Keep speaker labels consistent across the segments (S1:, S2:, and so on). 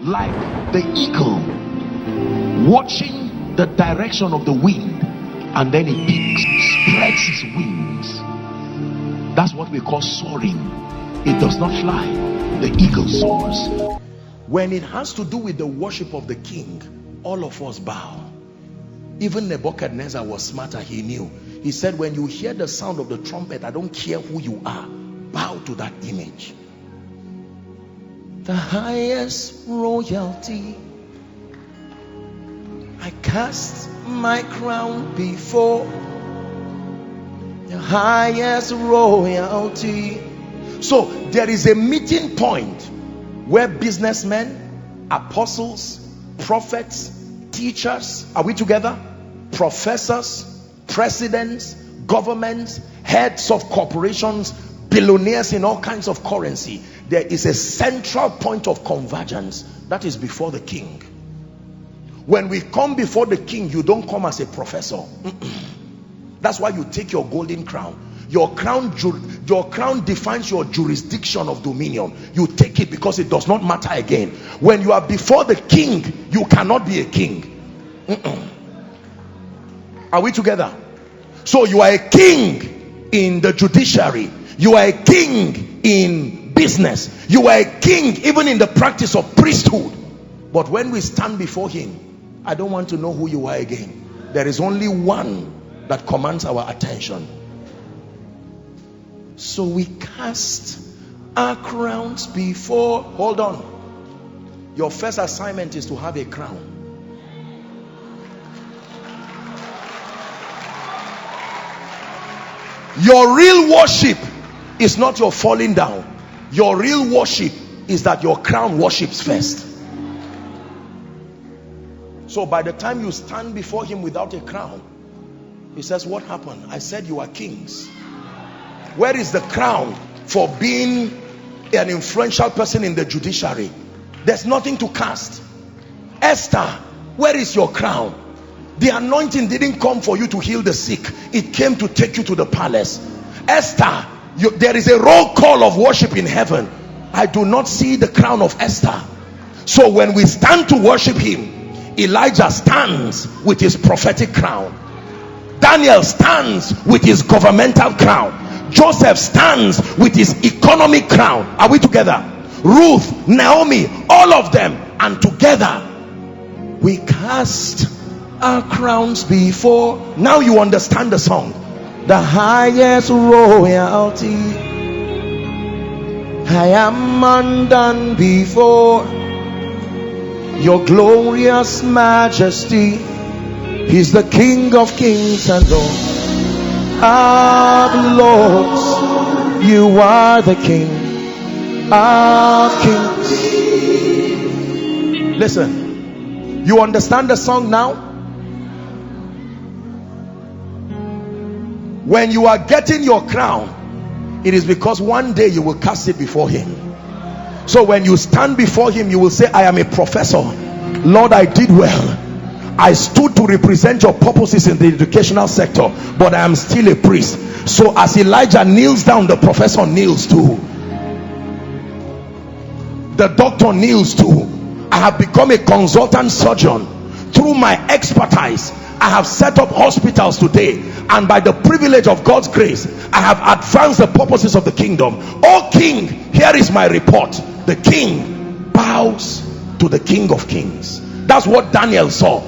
S1: like the eagle watching the direction of the wind, and then it peaks, spreads its wings. That's what we call soaring. It does not fly, the eagle soars. When it has to do with the worship of the king, all of us bow. Even Nebuchadnezzar was smarter. He knew. He said, when you hear the sound of the trumpet, I don't care who you are, bow to that image. The highest royalty, I cast my crown before the highest royalty. So there is a meeting point where businessmen, apostles, prophets, teachers, are we together? Professors, presidents, governments, heads of corporations, billionaires in all kinds of currency. There is a central point of convergence, that is before the king. When we come before the king, you don't come as a professor. That's why you take your golden crown. Your crown defines your jurisdiction of dominion. You take it because it does not matter again. When you are before the king, you cannot be a king. Are we together? So you are a king in the judiciary. You are a king in business. You are a king even in the practice of priesthood. But when we stand before him, I don't want to know who you are again. There is only one that commands our attention. So we cast our crowns before. Hold on. Your first assignment is to have a crown. Your real worship is not your falling down. Your real worship is that your crown worships first. So by the time you stand before him without a crown, he says, what happened? I said you are kings. Where is the crown for being an influential person in the judiciary? There's nothing to cast. Esther, where is your crown? The anointing didn't come for you to heal the sick. It came to take you to the palace. Esther, there is a roll call of worship in heaven. I do not see the crown of Esther. So when we stand to worship him, Elijah stands with his prophetic crown. Daniel stands with his governmental crown. Joseph stands with his economic crown. Are we together? Ruth, Naomi, all of them. And together we cast our crowns before. Now you understand the song. The highest royalty, I am undone before your glorious majesty. He's the King of kings and Lord of lords. You are the King of kings. Listen, you understand the song now? When you are getting your crown, it is because one day you will cast it before him. So when you stand before him, you will say, I am a professor. Lord, I did well. I stood to represent your purposes in the educational sector, but I am still a priest. So as Elijah kneels down, the professor kneels too. The doctor kneels too. I have become a consultant surgeon. Through my expertise, I have set up hospitals today, and by the privilege of God's grace, I have advanced the purposes of the kingdom. Oh king, here is my report. The king bows to the King of kings. That's what Daniel saw.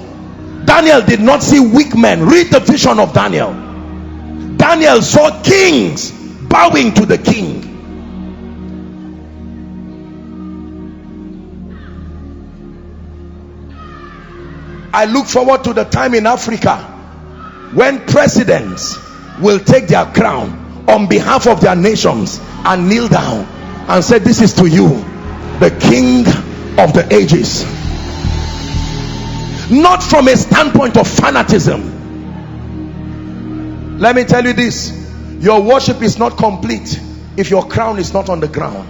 S1: Daniel did not see weak men. Read the vision of Daniel. Daniel saw kings bowing to the king. I look forward to the time in Africa when presidents will take their crown on behalf of their nations and kneel down and say, this is to you, the King of the ages. Not from a standpoint of fanatism. Let me tell you this, your worship is not complete if your crown is not on the ground.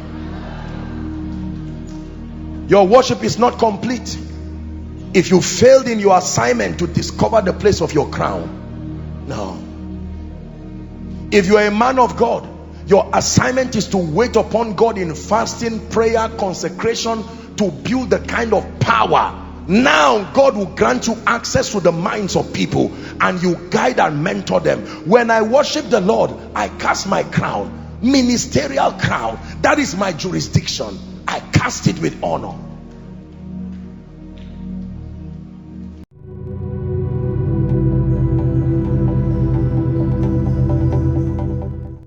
S1: Your worship is not complete if you failed in your assignment to discover the place of your crown. No. If you are a man of God, Your assignment is to wait upon God in fasting, prayer, consecration, to build the kind of power. Now God will grant you access to the minds of people, and you guide and mentor them. When I worship the Lord, I cast my crown, ministerial crown. That is my jurisdiction. I cast it with honor.